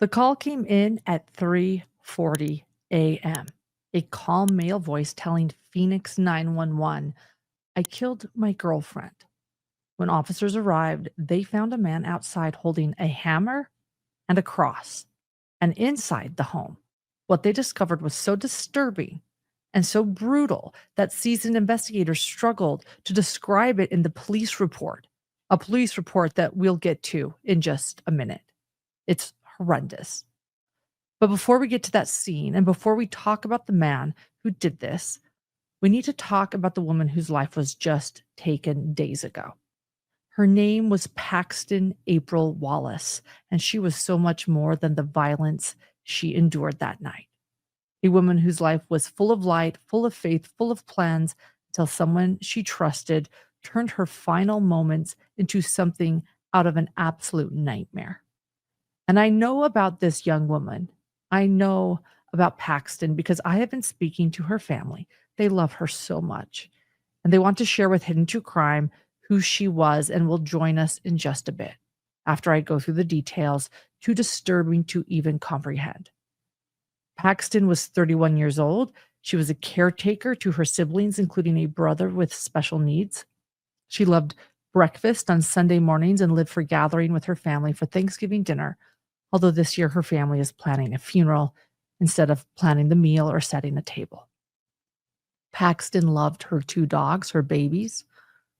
The call came in at 3:40 a.m. A calm male voice telling Phoenix 911, "I killed my girlfriend." When officers arrived, they found a man outside holding a hammer and a cross. And inside the home, what they discovered was so disturbing and so brutal that seasoned investigators struggled to describe it in the police report, a police report that we'll get to in just a minute. It's horrendous. But before we get to that scene and before we talk about the man who did this, we need to talk about the woman whose life was just taken days ago. Her name was Paxton April Wallace, and she was so much more than the violence she endured that night. A woman whose life was full of light, full of faith, full of plans, until someone she trusted turned her final moments into something out of an absolute nightmare. And I know about this young woman. I know about Paxton because I have been speaking to her family. They love her so much. And they want to share with Hidden True Crime who she was and will join us in just a bit after I go through the details too disturbing to even comprehend. Paxton was 31 years old. She was a caretaker to her siblings, including a brother with special needs. She loved breakfast on Sunday mornings and lived for gathering with her family for Thanksgiving dinner, although this year her family is planning a funeral instead of planning the meal or setting the table. Paxton loved her two dogs, her babies.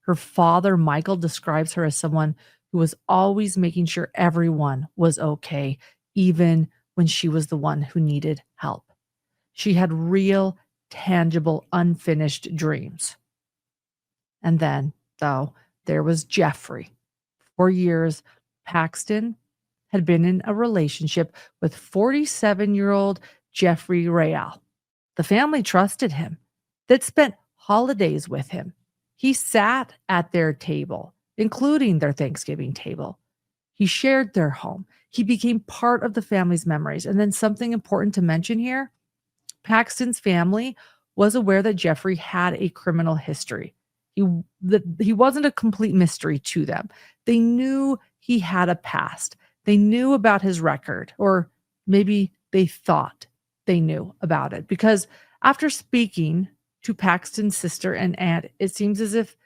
Her father, Michael, describes her as someone who was always making sure everyone was okay, even when she was the one who needed help. She had real, tangible, unfinished dreams. And then, though, there was Jeffrey. For years, Paxton had been in a relationship with 47-year-old Jeffrey Rayal. The family trusted him. They'd spent holidays with him. He sat at their table, including their Thanksgiving table. He shared their home. He became part of the family's memories. And then something important to mention here, Paxton's family was aware that Jeffrey had a criminal history. He wasn't a complete mystery to them. They knew he had a past. They knew about his record, or maybe they thought they knew about it. Because after speaking to Paxton's sister and aunt, it seems as if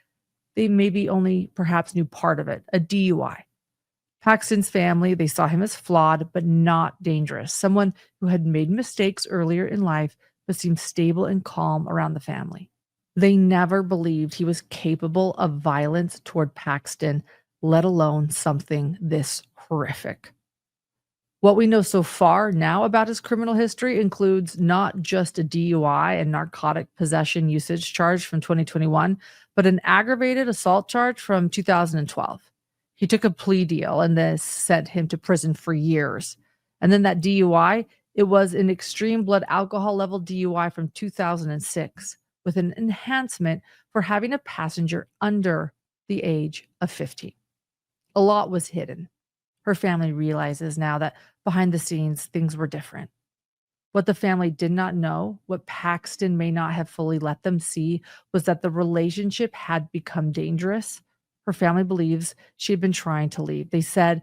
they maybe only perhaps knew part of it, a DUI. Paxton's family, they saw him as flawed, but not dangerous. Someone who had made mistakes earlier in life, but seemed stable and calm around the family. They never believed he was capable of violence toward Paxton, let alone something this horrific. What we know so far now about his criminal history includes not just a DUI and narcotic possession usage charge from 2021, but an aggravated assault charge from 2012. He took a plea deal and this sent him to prison for years. And then that DUI, it was an extreme blood alcohol level DUI from 2006 with an enhancement for having a passenger under the age of 15. A lot was hidden. Her family realizes now that behind the scenes, things were different. What the family did not know, what Paxton may not have fully let them see, was that the relationship had become dangerous. Her family believes she had been trying to leave. They said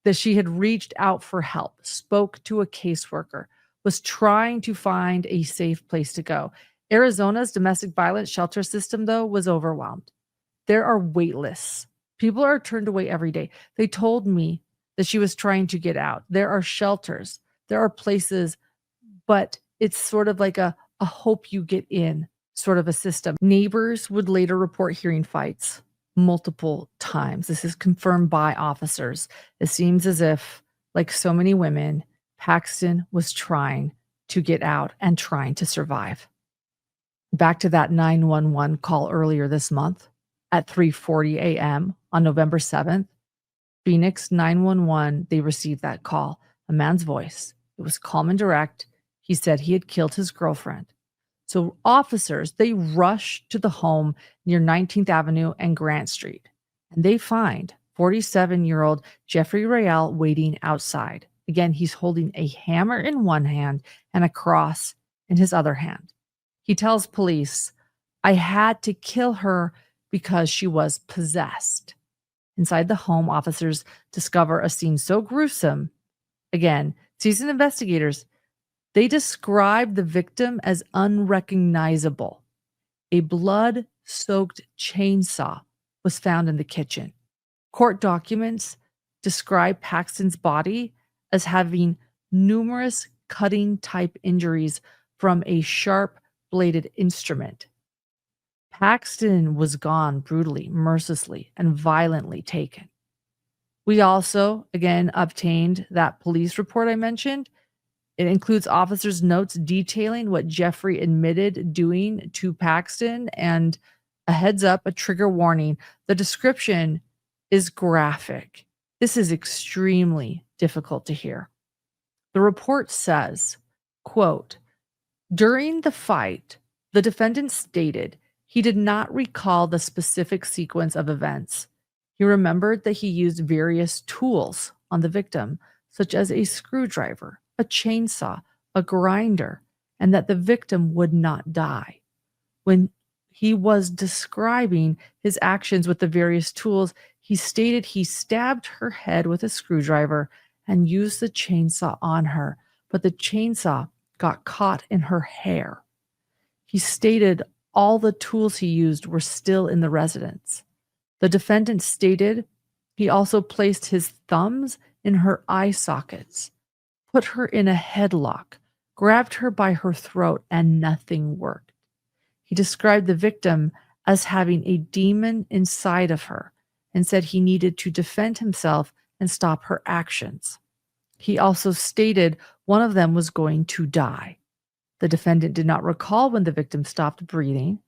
that she had reached out for help, spoke to a caseworker, was trying to find a safe place to go. Arizona's domestic violence shelter system, though, was overwhelmed. There are wait lists. People are turned away every day. They told me that she was trying to get out. There are shelters. There are places, but it's sort of like a hope you get in sort of a system. Neighbors would later report hearing fights multiple times. This is confirmed by officers. It seems as if, like so many women, Paxton was trying to get out and trying to survive. Back to that 911 call earlier this month at 3:40 a.m. on November 7th, Phoenix 911, they received that call, a man's voice. It was calm and direct. He said he had killed his girlfriend. So officers, they rush to the home near 19th Avenue and Grant Street, and they find 47-year-old Jeffrey Rayal waiting outside. Again, he's holding a hammer in one hand and a cross in his other hand. He tells police, "I had to kill her because she was possessed." Inside the home, officers discover a scene so gruesome Again, seasoned investigators, they described the victim as unrecognizable. A blood-soaked chainsaw was found in the kitchen. Court documents describe Paxton's body as having numerous cutting-type injuries from a sharp-bladed instrument. Paxton was gone brutally, mercilessly, and violently taken. We also, again, obtained that police report I mentioned. It includes officers' notes detailing what Jeffrey admitted doing to Paxton, and a heads up, a trigger warning. The description is graphic. This is extremely difficult to hear. The report says, quote, during the fight, the defendant stated he did not recall the specific sequence of events. He remembered that he used various tools on the victim, such as a screwdriver, a chainsaw, a grinder, and that the victim would not die. When he was describing his actions with the various tools, he stated he stabbed her head with a screwdriver and used the chainsaw on her, but the chainsaw got caught in her hair. He stated all the tools he used were still in the residence. The defendant stated he also placed his thumbs in her eye sockets, put her in a headlock, grabbed her by her throat, and nothing worked. He described the victim as having a demon inside of her and said he needed to defend himself and stop her actions. He also stated one of them was going to die. The defendant did not recall when the victim stopped breathing,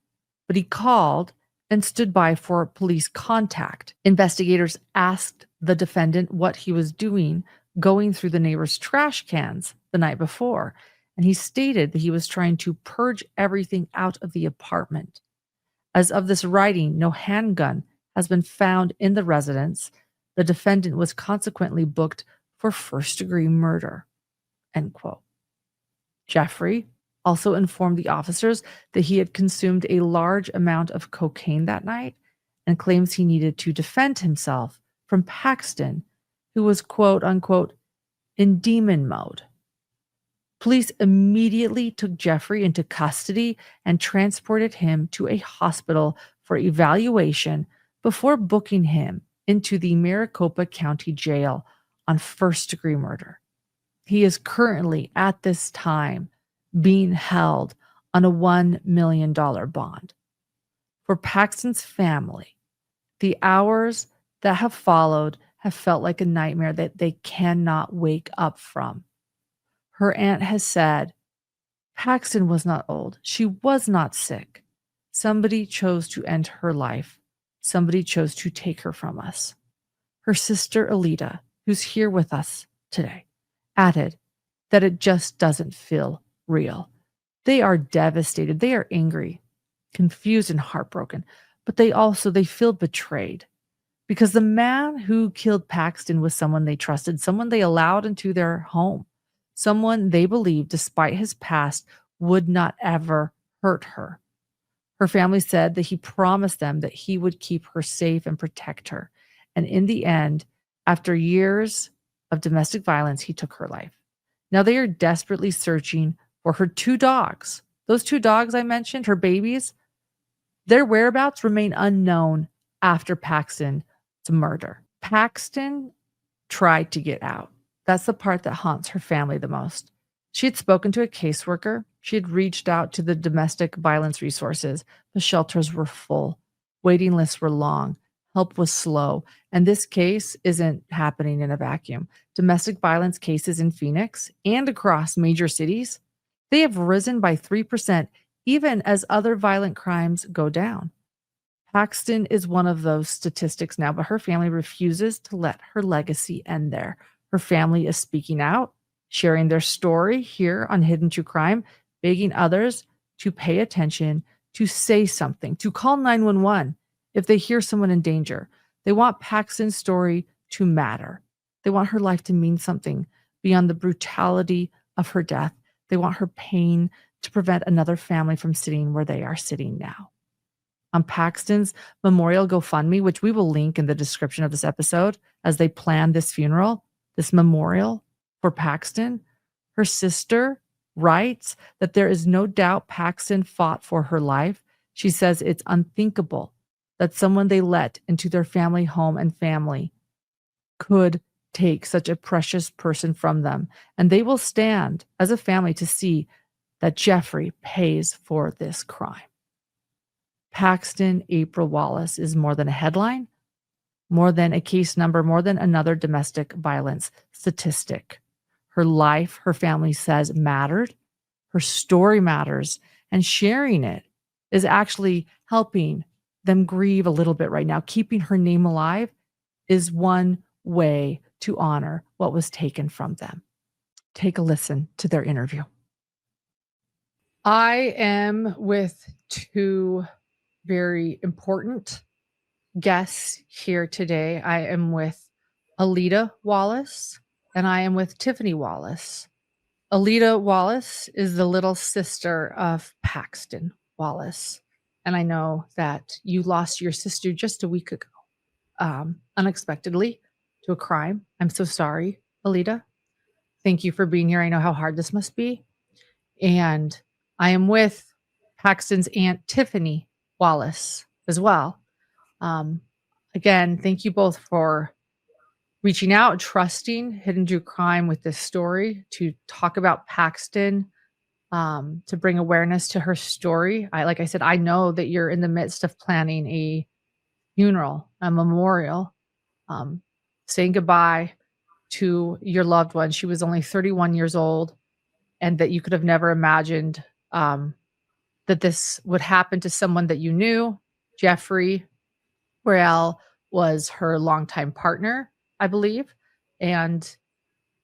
but he called and stood by for police contact. Investigators asked the defendant what he was doing going through the neighbor's trash cans the night before, and he stated that he was trying to purge everything out of the apartment. As of this writing, no handgun has been found in the residence. The defendant was consequently booked for first-degree murder. End quote. Jeffrey also informed the officers that he had consumed a large amount of cocaine that night and claims he needed to defend himself from Paxton, who was quote unquote in demon mode. Police immediately took Jeffrey into custody and transported him to a hospital for evaluation before booking him into the Maricopa County Jail on first-degree murder. He is currently, at this time, being held on a $1 million bond. For Paxton's family, the hours that have followed have felt like a nightmare that they cannot wake up from. Her aunt has said, Paxton was not old. She was not sick. Somebody chose to end her life. Somebody chose to take her from us. Her sister Alita, who's here with us today, added that it just doesn't feel real. They are devastated. They are angry, confused, and heartbroken, but they feel betrayed because the man who killed Paxton was someone they trusted, someone they allowed into their home, someone they believed, despite his past, would not ever hurt her. Her family said that he promised them that he would keep her safe and protect her. And in the end, after years of domestic violence, he took her life. Now they are desperately searching for her two dogs. Those two dogs I mentioned, her babies, their whereabouts remain unknown after Paxton's murder. Paxton tried to get out. That's the part that haunts her family the most. She had spoken to a caseworker. She had reached out to the domestic violence resources. The shelters were full. Waiting lists were long. Help was slow. And this case isn't happening in a vacuum. Domestic violence cases in Phoenix and across major cities, they have risen by 3%, even as other violent crimes go down. Paxton is one of those statistics now, but her family refuses to let her legacy end there. Her family is speaking out, sharing their story here on Hidden True Crime, begging others to pay attention, to say something, to call 911 if they hear someone in danger. They want Paxton's story to matter. They want her life to mean something beyond the brutality of her death. They want her pain to prevent another family from sitting where they are sitting now. On Paxton's memorial GoFundMe, which we will link in the description of this episode, as they plan this funeral, this memorial for Paxton. Her sister writes that there is no doubt Paxton fought for her life. She says it's unthinkable that someone they let into their family home and family could take such a precious person from them. And they will stand as a family to see that Jeffrey pays for this crime. Paxton April Wallace is more than a headline, more than a case number, more than another domestic violence statistic. Her life, her family says, mattered. Her story matters. And sharing it is actually helping them grieve a little bit right now. Keeping her name alive is one way to honor what was taken from them. Take a listen to their interview. I am with two very important guests here today. I am with Alita Wallace and I am with Tiffany Wallace. Alita Wallace is the little sister of Paxton Wallace. And I know that you lost your sister just a week ago, unexpectedly to a crime. I'm so sorry, Alita. Thank you for being here. I know how hard this must be. And I am with Paxton's aunt, Tiffany Wallace, as well. Again, thank you both for reaching out, trusting Hidden True Crime with this story to talk about Paxton, to bring awareness to her story. Like I said, I know that you're in the midst of planning a funeral, a memorial, saying goodbye to your loved one. She was only 31 years old, and that you could have never imagined that this would happen to someone that you knew. Jeffrey Rael was her longtime partner, I believe, and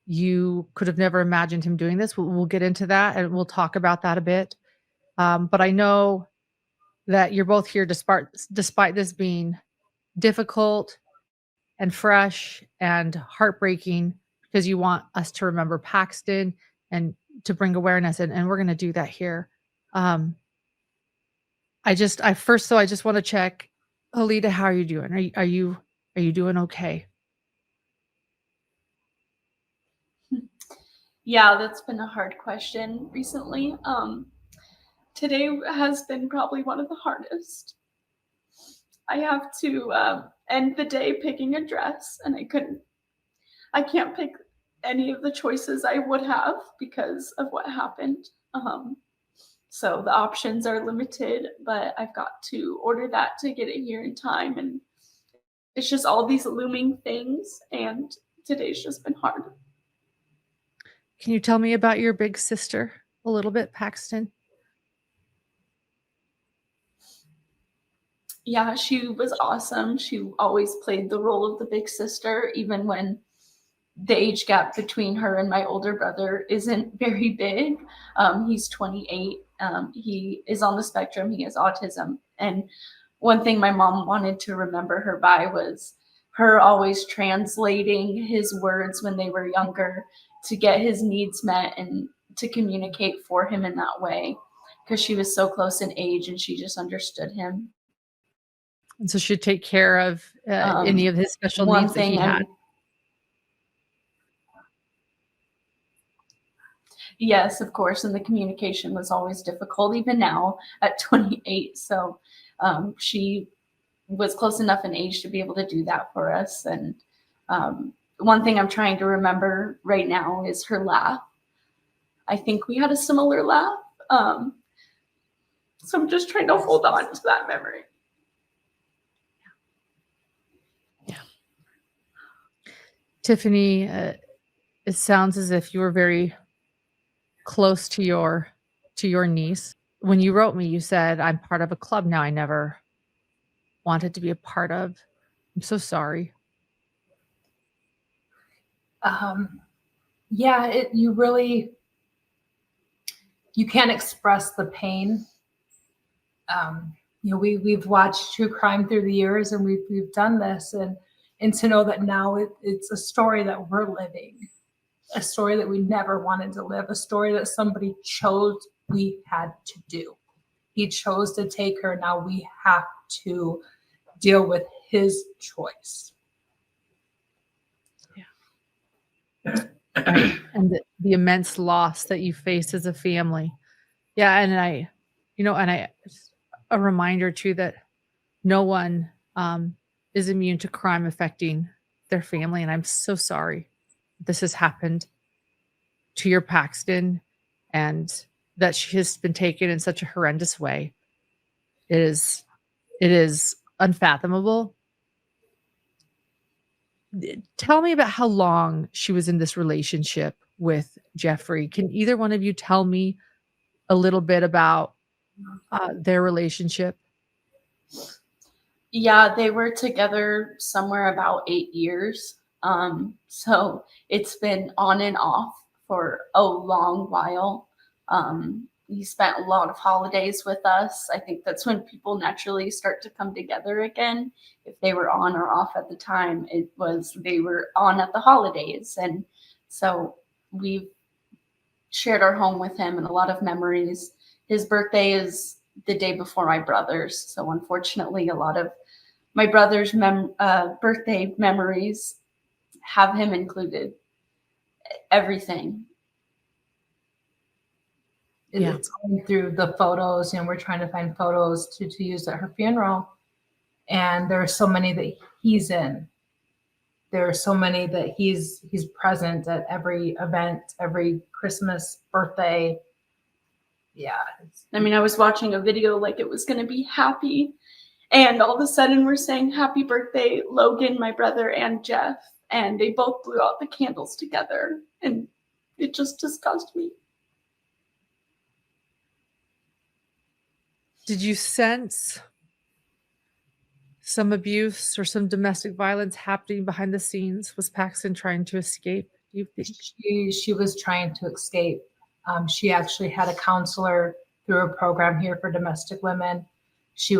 you could have never imagined him doing this. We'll get into that, and we'll talk about that a bit. But I know that you're both here despite this being difficult and fresh and heartbreaking, because you want us to remember Paxton and to bring awareness, and we're going to do that here. I just want to check, Alita, how are you doing? Are you doing okay? Yeah, that's been a hard question recently. Today has been probably one of the hardest. I have to end the day picking a dress, and I can't pick any of the choices I would have because of what happened. So the options are limited, but I've got to order that to get it here in time. And it's just all these looming things, and today's just been hard. Can you tell me about your big sister a little bit, Paxton? Yeah, she was awesome. She always played the role of the big sister, even when the age gap between her and my older brother isn't very big. He's 28. He is on the spectrum. He has autism. And one thing my mom wanted to remember her by was her always translating his words when they were younger to get his needs met and to communicate for him in that way, because she was so close in age and she just understood him. And so she'd take care of any of his special needs that he had. Yes, of course. And the communication was always difficult, even now at 28. So she was close enough in age to be able to do that for us. And one thing I'm trying to remember right now is her laugh. I think we had a similar laugh. So I'm just trying to hold on to that memory. Yeah. Tiffany, it sounds as if you were very close to your niece. When you wrote me, you said, "I'm part of a club now I never wanted to be a part of." I'm so sorry. Yeah, you can't express the pain. We've watched true crime through the years, and we've done this, and to know that now it's a story that we're living, a story that we never wanted to live, a story that somebody chose we had to do. He chose to take her. Now we have to deal with his choice. Yeah. right? And the immense loss that you face as a family. Yeah, and a reminder too that no one is immune to crime affecting their family, and I'm so sorry this has happened to your Paxton, and that she has been taken in such a horrendous way. It is unfathomable. Tell me about how long she was in this relationship with Jeffrey. Can either one of you tell me a little bit about their relationship? Yeah, they were together somewhere about 8 years. So it's been on and off for a long while. He spent a lot of holidays with us. I think that's when people naturally start to come together again. If they were on or off at the time, it was they were on at the holidays. And so we've shared our home with him and a lot of memories. His birthday is the day before my brother's. So unfortunately, a lot of my brother's birthday memories have him included. Everything. Yeah. It's going through the photos, we're trying to find photos to use at her funeral. And there are so many that he's in. There are so many that he's present at every event, every Christmas, birthday. Yeah. I mean, I was watching a video like it was going to be happy. And all of a sudden we're saying happy birthday, Logan, my brother, and Jeff. And they both blew out the candles together. And it just disgusted me. Did you sense some abuse or some domestic violence happening behind the scenes? Was Paxton trying to escape, do you think? She was trying to escape. She actually had a counselor through a program here for domestic women. She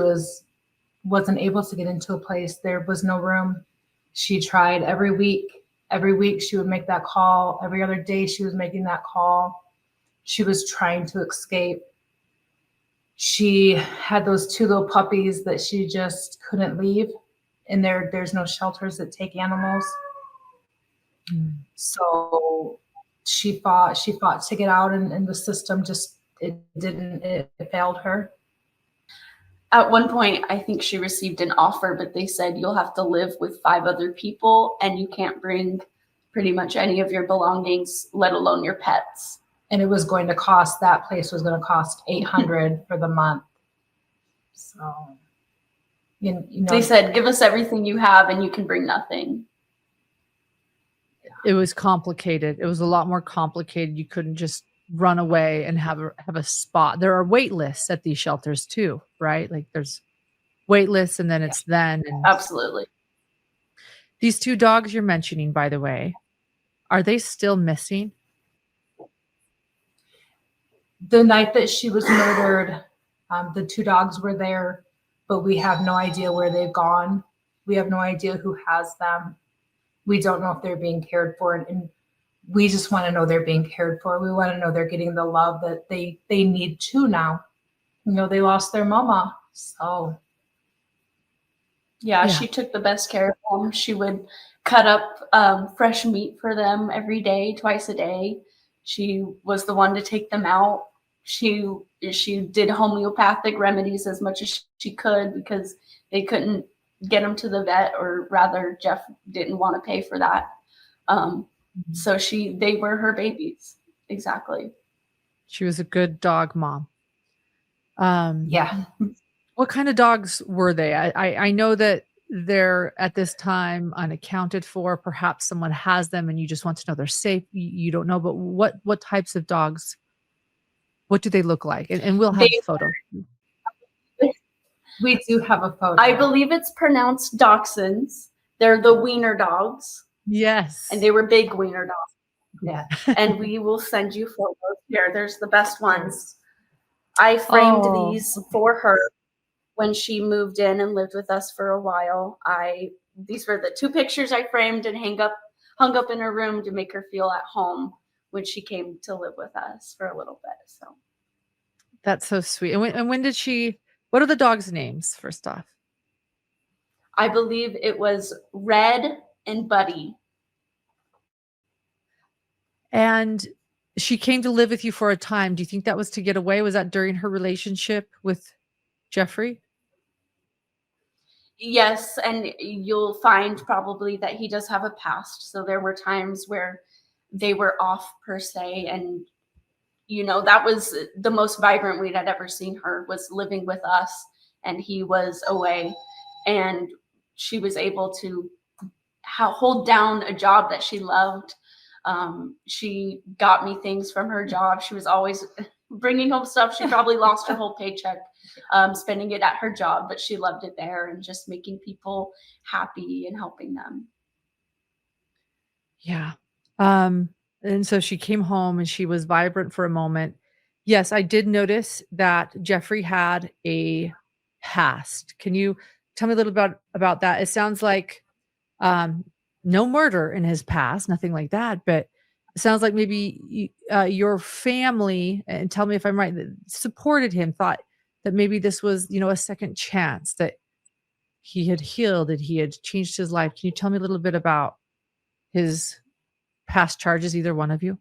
wasn't able to get into a place. There was no room. She tried every week. Every week she would make that call. Every other day she was making that call. She was trying to escape. She had those 2 little puppies that she just couldn't leave. And there's no shelters that take animals. So she fought to get out, and the system just, it failed her. At one point, I think she received an offer, but they said you'll have to live with 5 other people and you can't bring pretty much any of your belongings, let alone your pets. And it was going to cost, that place was going to cost $800 for the month. So, They said, give us everything you have and you can bring nothing. It was complicated. It was a lot more complicated. You couldn't just run away and have a spot. There are wait lists at these shelters too, right? Like there's wait lists, and then it's then. And Absolutely. these 2 dogs you're mentioning, by the way, are they still missing? The night that she was murdered, the 2 dogs were there, but we have no idea where they've gone. We have no idea who has them. We don't know if they're being cared for, and we just want to know they're being cared for. We want to know they're getting the love that they need to now. They lost their mama. So yeah, she took the best care of them. She would cut up fresh meat for them every day, twice a day. She was the one to take them out. She did homeopathic remedies as much as she could because they couldn't get them to the vet, or rather Jeff didn't want to pay for that. So they were her babies. Exactly. She was a good dog mom. yeah. What kind of dogs were they? I know that they're at this time unaccounted for. Perhaps someone has them and you just want to know they're safe. You don't know, but what types of dogs? What do they look like? And we'll have a photo. We do have a photo. I believe it's pronounced dachshunds. They're the wiener dogs. Yes. And they were big wiener dogs. Yeah. And we will send you photos here. There's the best ones. I framed these for her when she moved in and lived with us for a while. These were the 2 pictures I framed and hung up in her room to make her feel at home when she came to live with us for a little bit. So that's so sweet. And when did she? What are the dogs' names, first off? I believe it was Red and Buddy. And she came to live with you for a time. Do you think that was to get away? Was that during her relationship with Jeffrey? Yes, and you'll find probably that he does have a past. So there were times where they were off per se, and that was the most vibrant we had ever seen her, was living with us and he was away, and she was able to hold down a job that she loved. She got me things from her job. She was always bringing home stuff. She probably lost her whole paycheck spending it at her job, but she loved it there and just making people happy and helping them. Yeah. And so she came home and she was vibrant for a moment. Yes, I did notice that Jeffrey had a past. Can you tell me a little about that? It sounds like um no murder in his past, nothing like that, but it sounds like maybe your family, and tell me if I'm right, that supported him, thought that maybe this was, a second chance, that he had healed, that he had changed his life. Can you tell me a little bit about his past charges, either one of you?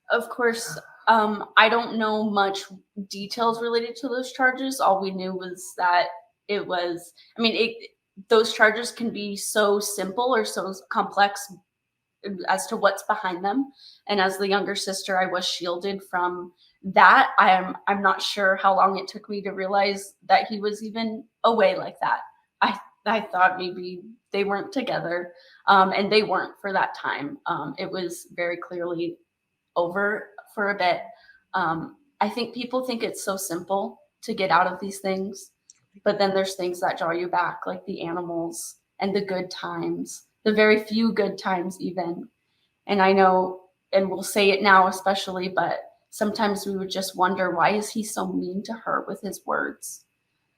Of course, I don't know much details related to those charges. All we knew was that it was, those charges can be so simple or so complex as to what's behind them. And as the younger sister, I was shielded from that. I'm not sure how long it took me to realize that he was even away like that. I thought maybe they weren't together, and they weren't for that time. It was very clearly over for a bit. I think people think it's so simple to get out of these things, but then there's things that draw you back, like the animals and the good times, the very few good times, even. And I know, and we'll say it now, especially, but sometimes we would just wonder, why is he so mean to her with his words?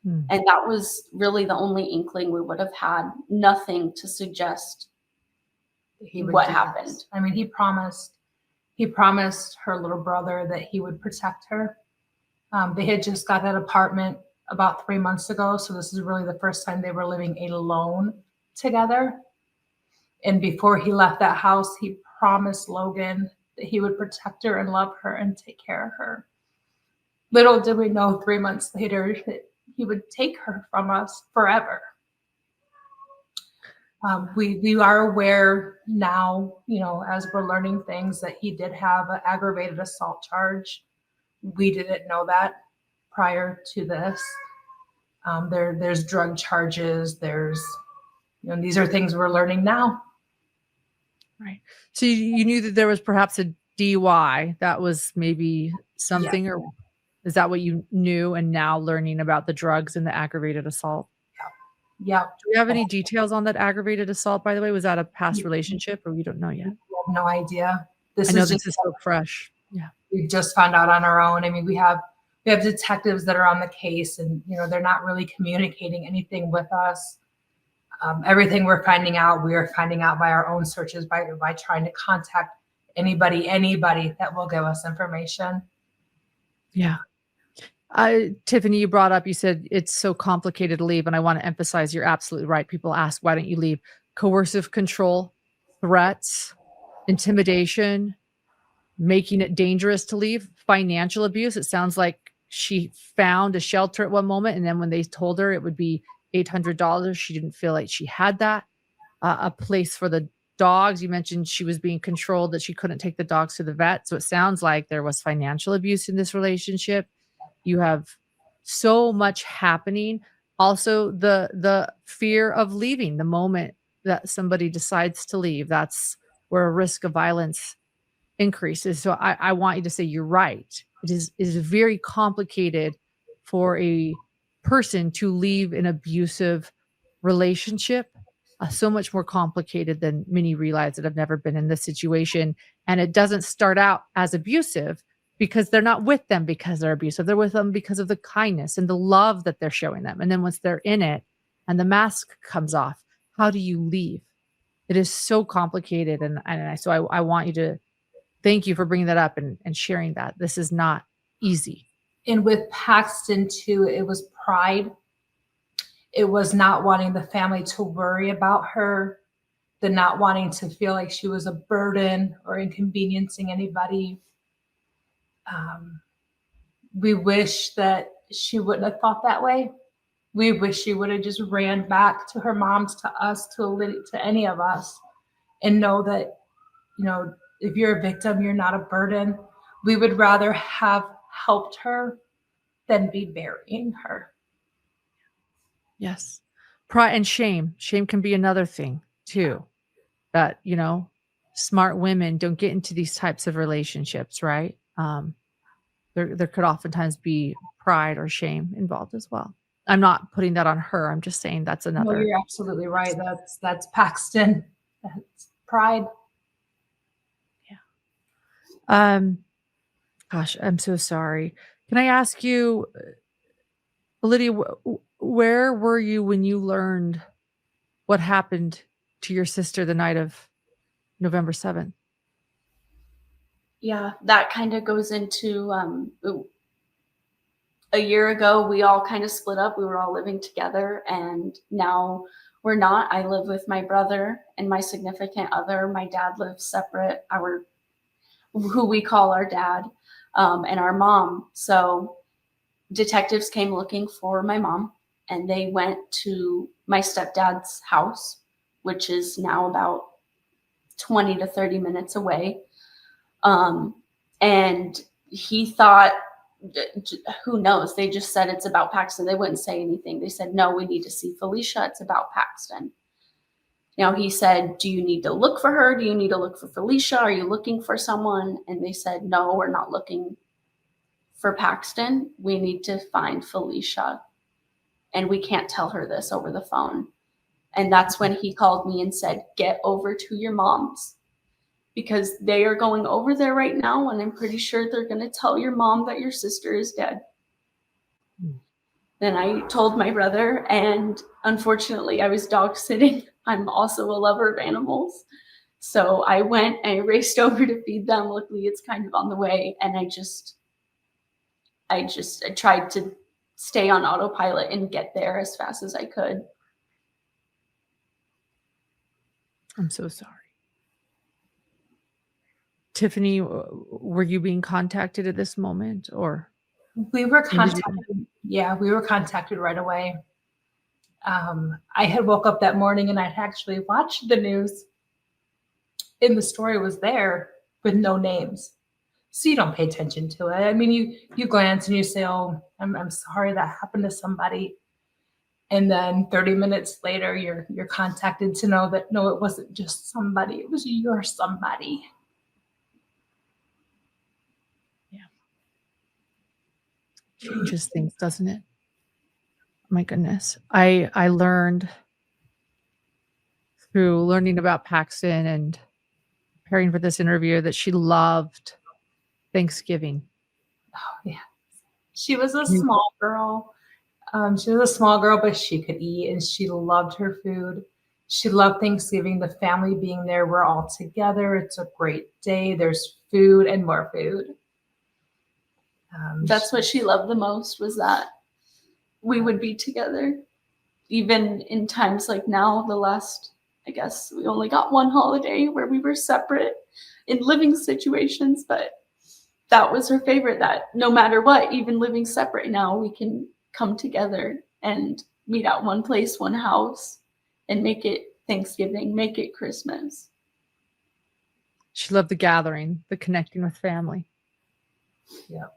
Hmm. And that was really the only inkling we would have had, nothing to suggest He would what do happened. this. I mean, he promised her little brother that he would protect her. They had just got that apartment about 3 months ago, so this is really the first time they were living alone together. And before he left that house, he promised Logan that he would protect her and love her and take care of her. Little did we know 3 months later that he would take her from us forever. We are aware now, as we're learning things, that he did have an aggravated assault charge. We didn't know that prior to this. There's drug charges. These are things we're learning now. Right. So you knew that there was perhaps a DUI. That was maybe something, Yeah. or is that what you knew and now learning about the drugs and the aggravated assault? Yeah. Do we have any details on that aggravated assault, by the way? Was that a past relationship, or we don't know yet? We have no idea. I know this is so fresh. Yeah. We just found out on our own. I mean, we have detectives that are on the case, and they're not really communicating anything with us. Everything we are finding out by our own searches, by trying to contact anybody that will give us information. Yeah. Tiffany, you said it's so complicated to leave, and I want to emphasize you're absolutely right. People ask, why don't you leave? Coercive control, threats, intimidation, making it dangerous to leave, financial abuse. It sounds like she found a shelter at one moment, and then when they told her it would be $800, she didn't feel like she had that. A place for the dogs. You mentioned she was being controlled, that she couldn't take the dogs to the vet. So it sounds like there was financial abuse in this relationship. You have so much happening. Also, the fear of leaving the moment that somebody decides to leave. That's where a risk of violence increases. So I want you to say you're right. It is very complicated for a person to leave an abusive relationship. So much more complicated than many realize that have never been in this situation. And it doesn't start out as abusive because they're not with them because they're abusive. They're with them because of the kindness and the love that they're showing them. And then once they're in it and the mask comes off, how do you leave? It is so complicated. So I want you to thank you for bringing that up and sharing that. This is not easy. And with Paxton too, it was pride. It was not wanting the family to worry about her the not wanting to feel like she was a burden or inconveniencing anybody. We wish that she wouldn't have thought that way. We wish she would have just ran back to her moms, to us, to any of us, and know that, if you're a victim, you're not a burden. We would rather have helped her than be burying her. Yes. Pride and shame. Shame can be another thing too. That, smart women don't get into these types of relationships, right? There could oftentimes be pride or shame involved as well. I'm not putting that on her. I'm just saying that's No, another. you're absolutely right. That's Paxton. That's pride. Gosh, I'm so sorry. Can I ask you, Lydia, where were you when you learned what happened to your sister the night of November 7th? Yeah, that kind of goes into a year ago, we all kind of split up. We were all living together, and now we're not. I live with my brother and my significant other. My dad lives separate, who we call our dad, and our mom. So detectives came looking for my mom, and they went to my stepdad's house, which is now about 20 to 30 minutes away. And he thought, who knows? They just said it's about Paxton. They wouldn't say anything. They said, no, we need to see Felicia. It's about Paxton. He said, do you need to look for her? Do you need to look for Felicia? Are you looking for someone? And they said, no, we're not looking for Paxton. We need to find Felicia. And we can't tell her this over the phone. And that's when he called me and said, get over to your mom's, because they are going over there right now, and I'm pretty sure they're going to tell your mom that your sister is dead. Then I told my brother, and unfortunately I was dog sitting. I'm also a lover of animals. So I went and I raced over to feed them. Luckily it's kind of on the way. And I tried to stay on autopilot and get there as fast as I could. I'm so sorry. Tiffany, were you being contacted at this moment, or? We were contacted. Yeah, we were contacted right away. I had woke up that morning and I'd actually watched the news, and the story was there with no names. So you don't pay attention to it. I mean, you glance and you say, oh, I'm sorry that happened to somebody. And then 30 minutes later, you're contacted to know that, no, it wasn't just somebody. It was your somebody. Changes things, doesn't it? My goodness. I learned through learning about Paxton and preparing for this interview that she loved Thanksgiving. Oh, yeah. She was a small girl. But she could eat, and she loved her food. She loved Thanksgiving, the family being there. We're all together. It's a great day. There's food and more food. That's what she loved the most, was that we would be together. Even in times like now, I guess we only got one holiday where we were separate in living situations, but that was her favorite, that no matter what, even living separate now, we can come together and meet at one place, one house, and make it Thanksgiving, make it Christmas. She loved the gathering, the connecting with family. Yeah.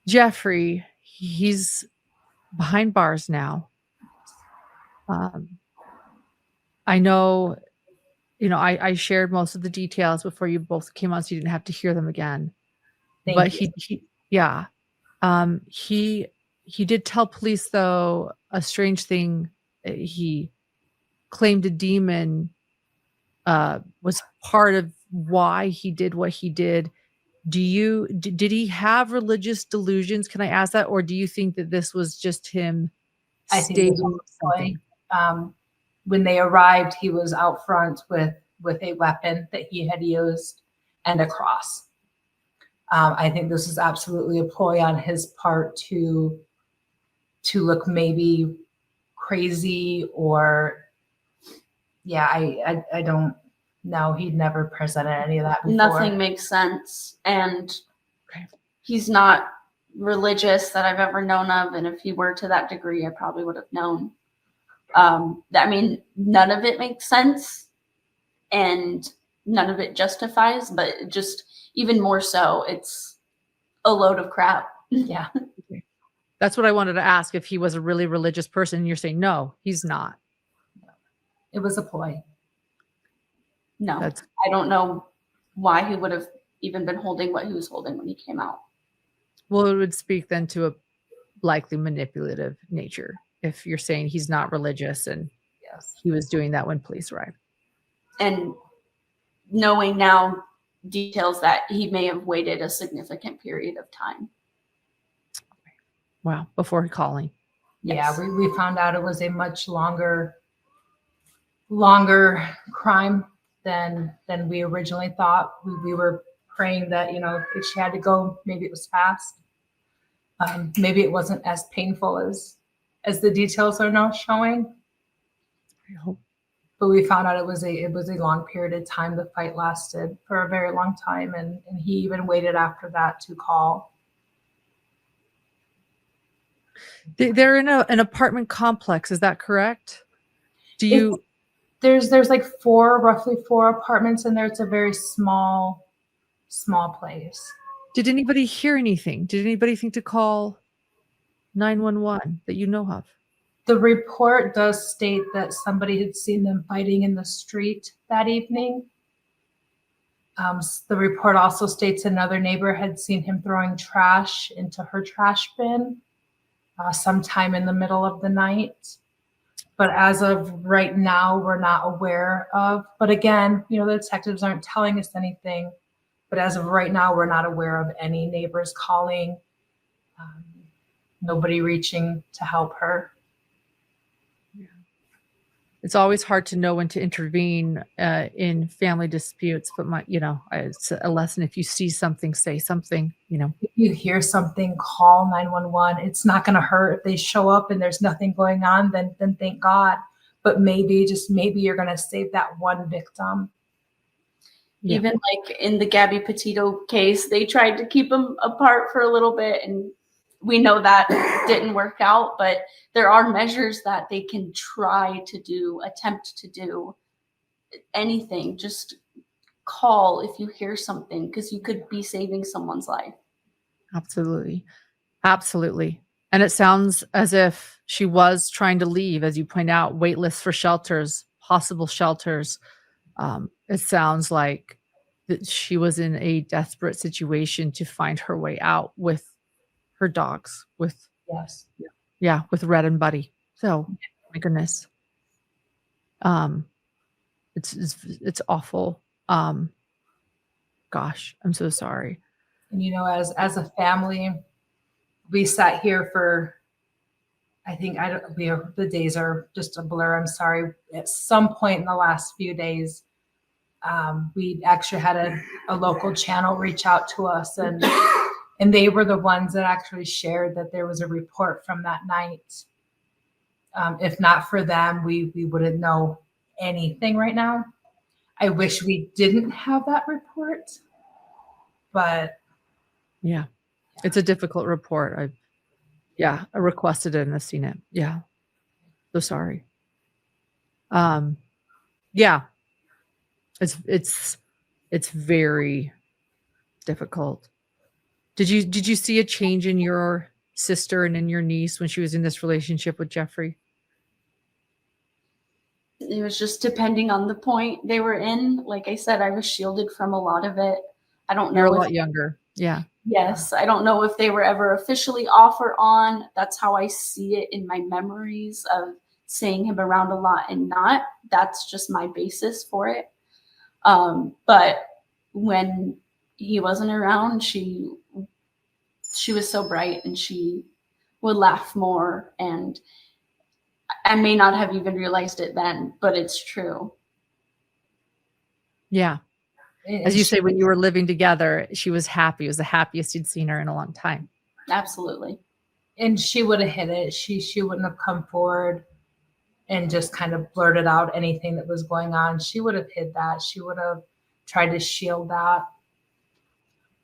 Jeffrey, he's behind bars now. I know, I shared most of the details before you both came on, so you didn't have to hear them again. Thank you. He did tell police, though, a strange thing. He claimed a demon was part of why he did what he did. Did he have religious delusions? Can I ask that? Or do you think that this was just him stating something? When they arrived, he was out front with a weapon that he had used and a cross. I think this is absolutely a ploy on his part to look maybe crazy or yeah, I don't know. He'd never presented any of that before. Nothing makes sense. And Okay. he's not religious that I've ever known of. And if he were to that degree, I probably would have known. I mean, none of it makes sense and none of it justifies, but just even more so, it's a load of crap. Yeah. That's what I wanted to ask, if he was a really religious person. And you're saying, no, he's not. It was a ploy. No, That's I don't know why he would have even been holding what he was holding when he came out. well, it would speak then to a likely manipulative nature if you're saying he's not religious and Yes. he was doing that when police arrived. And knowing now details that he may have waited a significant period of time. Wow, before calling. Yes. Yeah, we found out it was a much longer crime than we originally thought. We were praying that, you know, if she had to go, maybe it was fast. Maybe it wasn't as painful as the details are now showing. I hope. But we found out it was a long period of time. The fight lasted for a very long time, and he even waited after that to call. They're in an apartment complex. Is that correct? Do you? There's like roughly four apartments in there. It's a very small place. Did anybody hear anything? Did anybody think to call 911 that you know of? The report does state that somebody had seen them fighting in the street that evening. The report also states another neighbor had seen him throwing trash into her trash bin sometime in the middle of the night. But as of right now, we're not aware of. But again, you know, the detectives aren't telling us anything. But as of right now, we're not aware of any neighbors calling, nobody reaching to help her. It's always hard to know when to intervene in family disputes, but it's a lesson. If you see something, say something. You know, if you hear something, call 911. It's not going to hurt if they show up and there's nothing going on. Then thank God. But maybe you're going to save that one victim. Yeah. Even like in the Gabby Petito case, they tried to keep them apart for a little bit, and we know that didn't work out, but there are measures that they can attempt to do. Anything, just call if you hear something, because you could be saving someone's life. Absolutely. Absolutely. And it sounds as if she was trying to leave, as you point out, wait lists for shelters, possible shelters. It sounds like that she was in a desperate situation to find her way out with her dogs, with Red and Buddy. So, my goodness, it's awful. Gosh, I'm so sorry. And you know, as a family, we sat here for, the days are just a blur. I'm sorry. At some point in the last few days, we actually had a local channel reach out to us, and they were the ones that actually shared that there was a report from that night. If not for them, we wouldn't know anything right now. I wish we didn't have that report, but yeah, it's a difficult report. I requested it and I've seen it. Yeah, so sorry. Yeah, it's very difficult. Did you see a change in your sister and in your niece when she was in this relationship with Jeffrey? It was just depending on the point they were in. Like I said, I was shielded from a lot of it. I don't know. You're a lot younger. Yeah. Yes. I don't know if they were ever officially off or on. That's how I see it in my memories of seeing him around a lot and not. That's just my basis for it. But when he wasn't around, she was so bright and she would laugh more, and I may not have even realized it then, but it's true. Yeah. As you say, when you were living together, she was happy. It was the happiest you'd seen her in a long time. Absolutely. And she would have hit it. She wouldn't have come forward and just kind of blurted out anything that was going on. She would have hid that. She would have tried to shield that.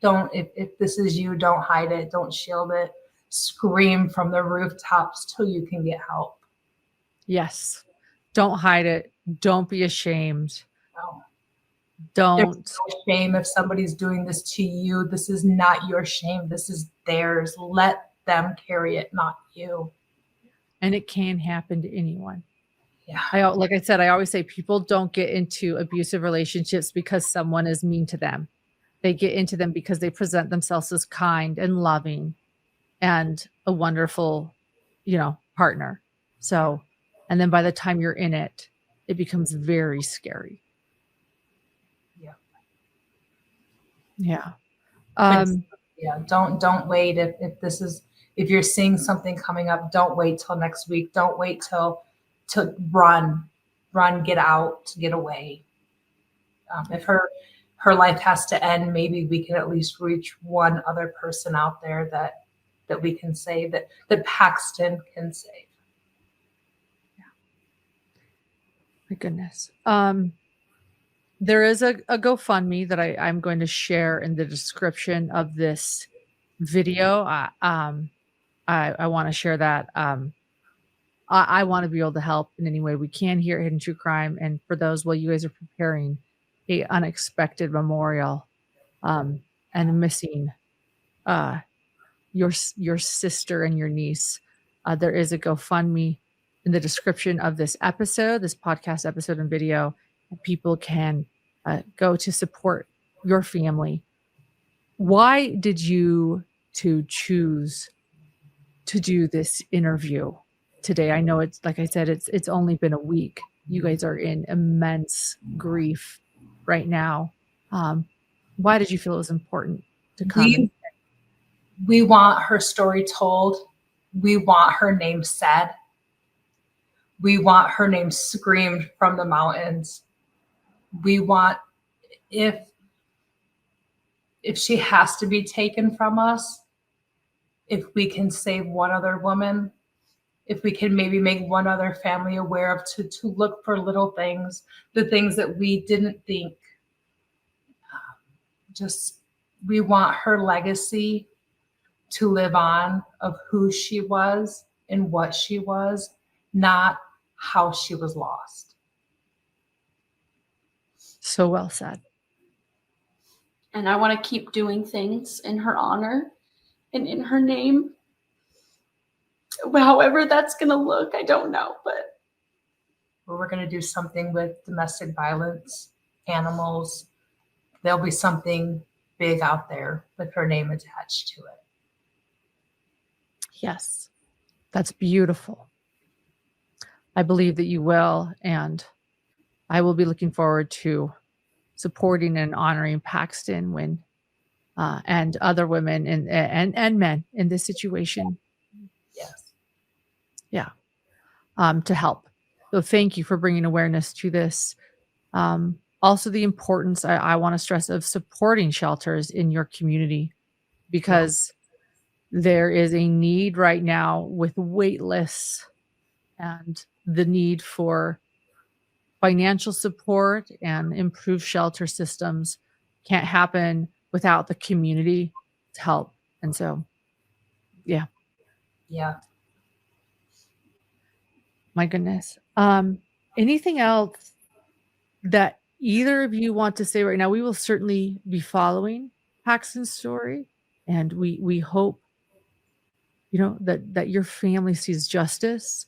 If this is you, don't hide it. Don't shield it. Scream from the rooftops till you can get help. Yes. Don't hide it. Don't be ashamed. No. Don't. There's no shame if somebody's doing this to you. This is not your shame. This is theirs. Let them carry it, not you. And it can happen to anyone. Yeah. Like I said, I always say people don't get into abusive relationships because someone is mean to them. They get into them because they present themselves as kind and loving and a wonderful, partner. So, and then by the time you're in it, it becomes very scary. Yeah. Yeah. Yeah. Don't wait. If you're seeing something coming up, don't wait till next week. Don't wait to run, get out, get away. If her life has to end, maybe we can at least reach one other person out there that we can save, that Paxton can save. My goodness. There is a GoFundMe that I'm going to share in the description of this video. I want to share that. I want to be able to help in any way we can here at Hidden True Crime. And for those, you guys are preparing a unexpected memorial, and missing your sister and your niece. There is a GoFundMe in the description of this podcast episode and video. People can go to support your family. Why did you choose to do this interview today? I know it's, like I said, it's only been a week. You guys are in immense grief right now. Why did you feel it was important to come? We want her story told. We want her name said. We want her name screamed from the mountains. We want, if she has to be taken from us, if we can save one other woman, if we can maybe make one other family aware of, to look for little things, the things that we didn't think. We want her legacy to live on, of who she was and what she was, not how she was lost. So well said. And I want to keep doing things in her honor and in her name. However that's going to look, I don't know. But we're going to do something with domestic violence, animals. There'll be something big out there with her name attached to it. Yes, that's beautiful. I believe that you will, and I will be looking forward to supporting and honoring Paxton and other women and men in this situation. Yes. Yeah. To help. So thank you for bringing awareness to this. Also, the importance, I want to stress, of supporting shelters in your community, because there is a need right now with wait lists, and the need for financial support and improved shelter systems can't happen without the community to help. And so, yeah. My goodness. Anything else that either of you want to say right now? We will certainly be following Paxton's story, and we hope, that your family sees justice.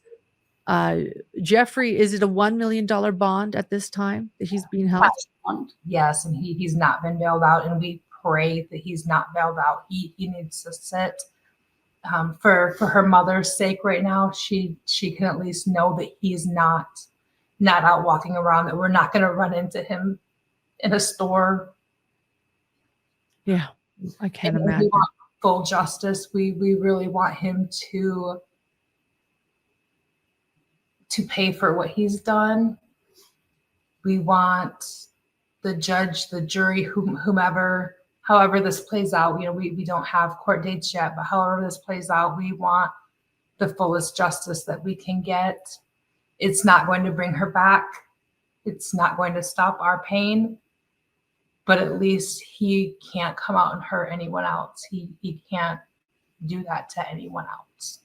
Jeffrey, is it a $1 million bond at this time that he's being held? Yes, and he's not been bailed out, and we pray that he's not bailed out. He needs to sit. For her mother's sake right now, she can at least know that he's not out walking around, that we're not going to run into him in a store. Yeah, I can't imagine. We want full justice. We really want him to pay for what he's done. We want the judge, the jury, whomever, however this plays out. We don't have court dates yet, but however this plays out, we want the fullest justice that we can get. It's not going to bring her back. It's not going to stop our pain, but at least he can't come out and hurt anyone else. He can't do that to anyone else.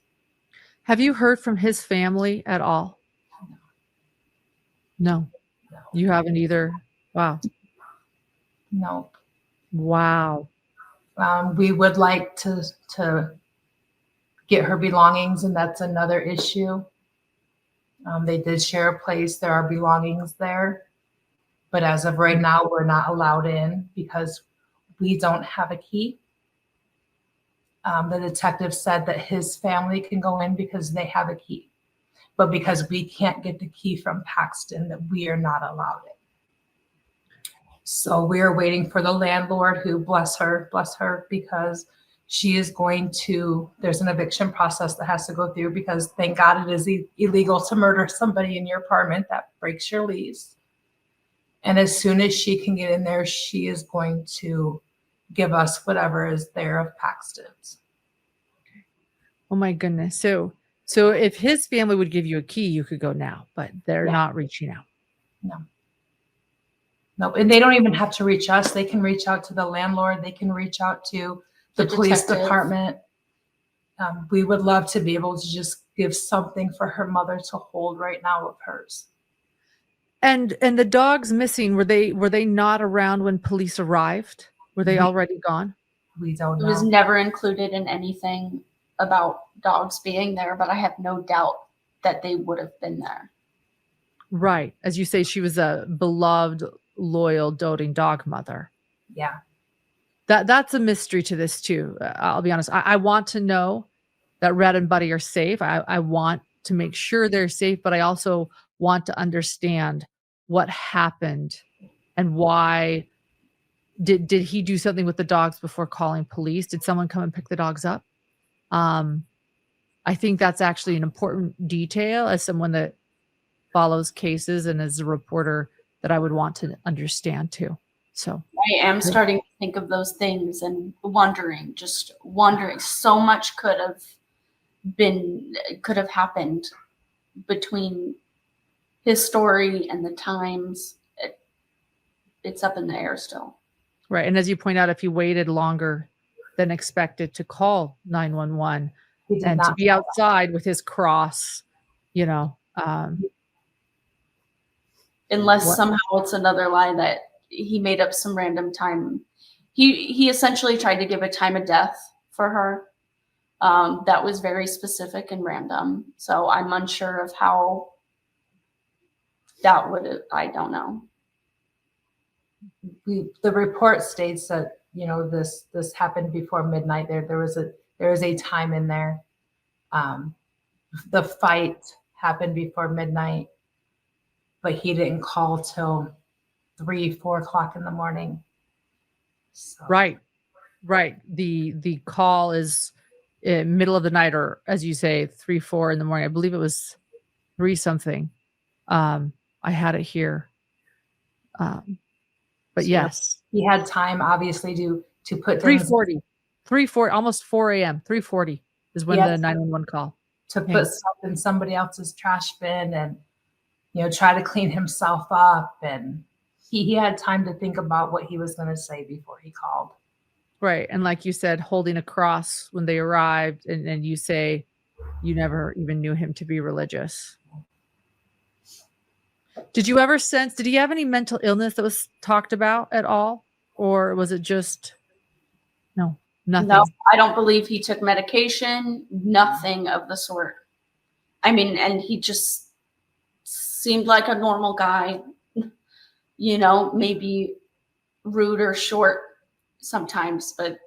Have you heard from his family at all? No, No. you haven't either. Wow. No. Wow. We would like to get her belongings, and that's another issue. They did share a place. There are belongings there. But as of right now, we're not allowed in because we don't have a key. The detective said that his family can go in because they have a key. But because we can't get the key from Paxton, that we are not allowed in. So we're waiting for the landlord who, bless her, because she is going to, there's an eviction process that has to go through because thank God it is illegal to murder somebody in your apartment. That breaks your lease. And as soon as she can get in there, she is going to give us whatever is there of Paxton's. Oh my goodness. So if his family would give you a key, you could go now, but they're not reaching out. No, and they don't even have to reach us. They can reach out to the landlord. They can reach out to the police department. We would love to be able to just give something for her mother to hold right now of hers. And the dogs missing, were they not around when police arrived? Were they already gone? We don't know. It was never included in anything about dogs being there, but I have no doubt that they would have been there. Right. As you say, she was a beloved, loyal, doting dog mother. Yeah. That's a mystery to this too. I'll be honest. I want to know that Red and Buddy are safe. I want to make sure they're safe, but I also want to understand what happened and why. Did he do something with the dogs before calling police? Did someone come and pick the dogs up? I think that's actually an important detail as someone that follows cases and as a reporter that I would want to understand too. So I am starting to think of those things and wondering. So much could have happened between his story and the times. It's up in the air still. Right. And as you point out, if he waited longer than expected to call 911 and to be outside with his cross, unless somehow it's another lie that he made up some random time. He essentially tried to give a time of death for her. That was very specific and random. So I'm unsure of how that would, I don't know. The report states that, this happened before midnight. There was a time in there. The fight happened before midnight, but he didn't call till 3-4 o'clock in the morning. So. Right. The call is in middle of the night, or as you say, 3-4 in the morning. I believe it was 3 something. I had it here. But so yes, he had time obviously to put 3:40, almost 4 a.m. 3:40 is when the 911 call. To put stuff in somebody else's trash bin and try to clean himself up, and he had time to think about what he was going to say before he called. Right. And like you said, holding a cross when they arrived, and you say you never even knew him to be religious. Did you ever sense, did he have any mental illness that was talked about at all? Or was it just, no, nothing? No, I don't believe he took medication, nothing of the sort. I mean, and he just seemed like a normal guy, maybe rude or short sometimes, but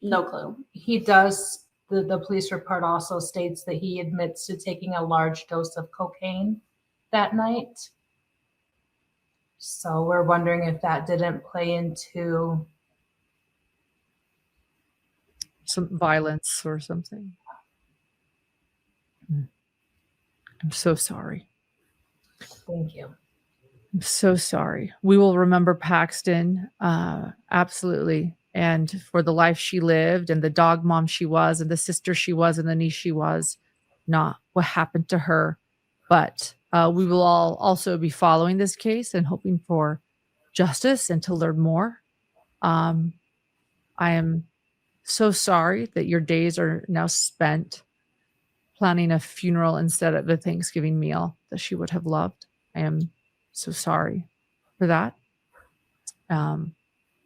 no clue. He does, the police report also states that he admits to taking a large dose of cocaine that night. So we're wondering if that didn't play into some violence or something. I'm so sorry. Thank you. I'm so sorry. We will remember Paxton, absolutely. And for the life she lived and the dog mom she was and the sister she was and the niece she was. not what happened to her. But we will all also be following this case and hoping for justice and to learn more. I am so sorry that your days are now spent planning a funeral instead of a Thanksgiving meal that she would have loved. I am so sorry for that. And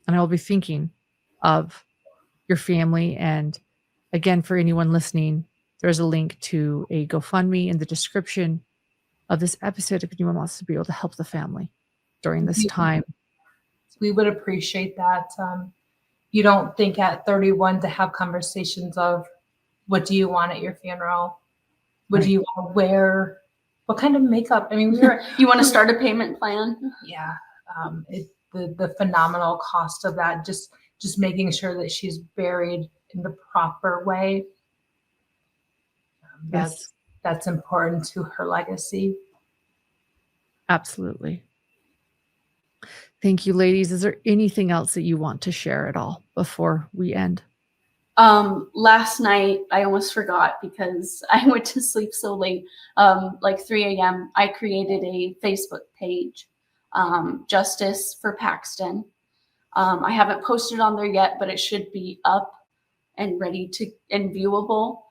I will be thinking of your family. And again, for anyone listening, there's a link to a GoFundMe in the description of this episode if anyone wants to be able to help the family during this time. We would appreciate that. You don't think at 31 to have conversations of what do you want at your funeral? What do you want to wear? What kind of makeup? I mean, You want to start a payment plan? yeah, the phenomenal cost of that, just making sure that she's buried in the proper way. That's important to her legacy. Absolutely. Thank you, ladies. Is there anything else that you want to share at all before we end? Last night, I almost forgot because I went to sleep so late, like 3 a.m. I created a Facebook page, Justice for Paxton. I haven't posted on there yet, but it should be up and ready to and viewable.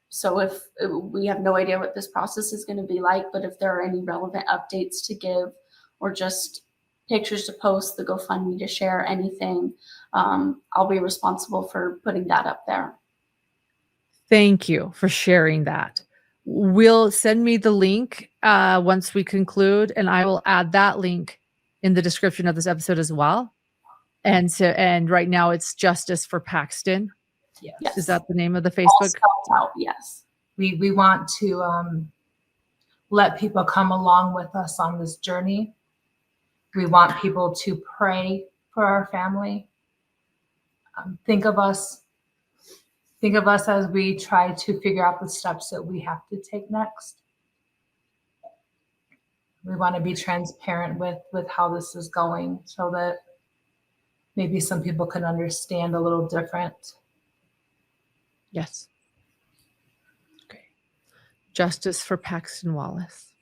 So if we have no idea what this process is going to be like, but if there are any relevant updates to give or just pictures to post, the GoFundMe to share, anything, I'll be responsible for putting that up there. Thank you for sharing that. Will send me the link once we conclude, and I will add that link in the description of this episode as well. And right now it's Justice for Paxton. Yes. Is that the name of the Facebook? All spelled out, yes. We want to let people come along with us on this journey. We want people to pray for our family. Think of us as we try to figure out the steps that we have to take next. We want to be transparent with how this is going so that maybe some people can understand a little different. Yes. Okay. Justice for Paxton Wallace.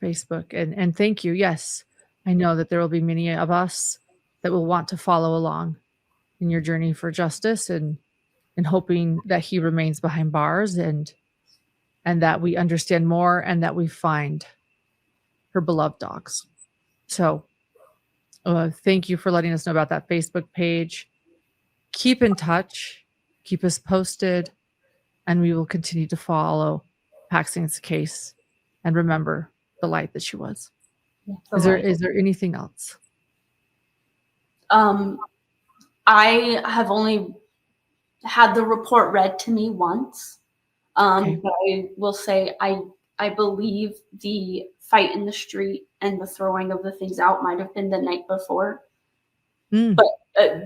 Facebook. And thank you. Yes. I know that there will be many of us that will want to follow along in your journey for justice and hoping that he remains behind bars and that we understand more and that we find her beloved dogs. So thank you for letting us know about that Facebook page. Keep in touch, keep us posted, and we will continue to follow Paxton's case and remember the light that she was. Is there anything else? I have only had the report read to me once. Okay. But I will say I believe the fight in the street and the throwing of the things out might have been the night before. But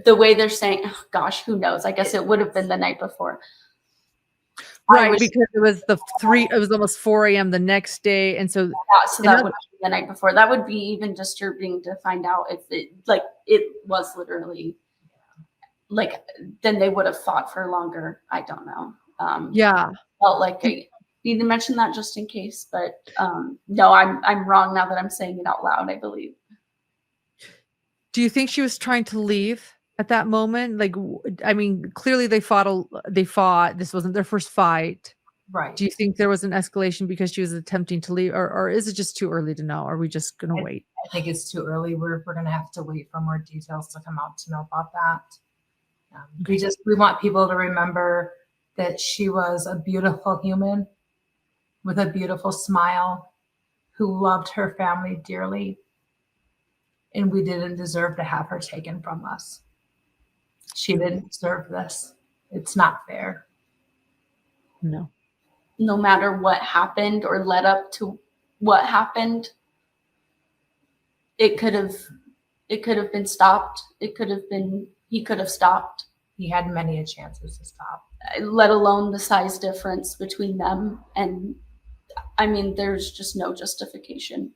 the way they're saying, oh gosh, who knows? I guess it would have been the night before. Right, because it was almost 4 a.m. the next day. And so that would be the night before. That would be even disturbing to find out if it was literally then they would have fought for longer. I don't know. Felt like I need to mention that just in case, but no, I'm wrong now that I'm saying it out loud, I believe. Do you think she was trying to leave at that moment? I mean, clearly they fought. This wasn't their first fight. Right. Do you think there was an escalation because she was attempting to leave, or is it just too early to know? Are we just going to wait? I think it's too early. We're going to have to wait for more details to come out to know about that. We want people to remember that she was a beautiful human with a beautiful smile who loved her family dearly. And we didn't deserve to have her taken from us. She didn't deserve this. It's not fair. No. No matter what happened or led up to what happened, it could have been stopped. He could have stopped. He had many chances to stop. Let alone the size difference between them. And I mean, there's just no justification.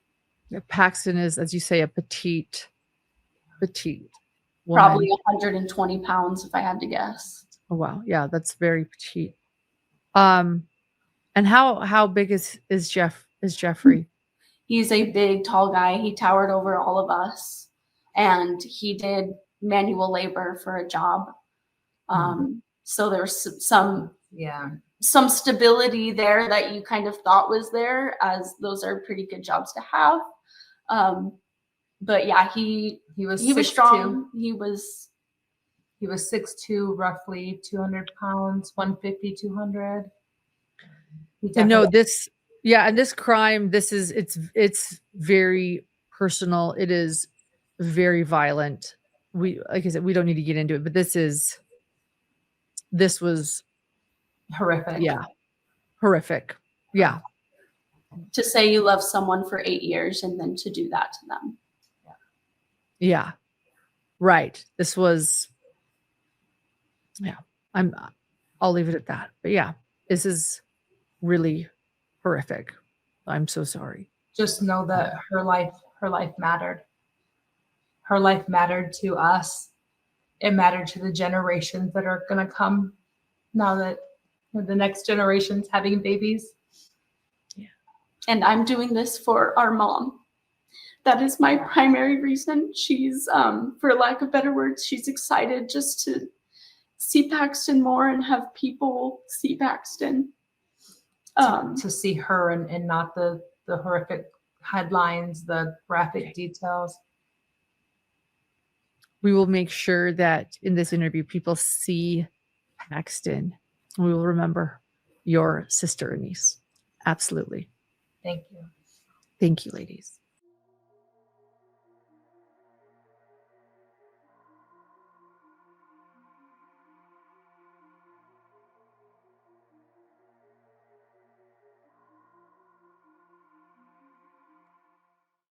Paxton is, as you say, a petite woman. Probably 120 pounds if I had to guess. Oh, wow. Yeah, that's very petite. And how big is Jeffrey? He's a big, tall guy. He towered over all of us, and he did manual labor for a job. So there's some stability there that you kind of thought was there, as those are pretty good jobs to have. But yeah, he was strong. He was 6'2", roughly 200 pounds, 150, 200. And no, and this crime, it's very personal. It is very violent. Like I said, we don't need to get into it, but this was horrific. Yeah. Horrific. Yeah. To say you love someone for 8 years and then to do that to them. Yeah. Right. This was, I'll leave it at that. But yeah, this is really horrific. I'm so sorry. Just know that her life mattered. Her life mattered to us. It mattered to the generations that are going to come now that the next generation's having babies. Yeah. And I'm doing this for our mom. That is my primary reason. She's, for lack of better words, she's excited just to see Paxton more and have people see Paxton. To see her and not the horrific headlines, the graphic details. We will make sure that in this interview, people see Paxton. We will remember your sister and niece. Absolutely. Thank you. Thank you, ladies.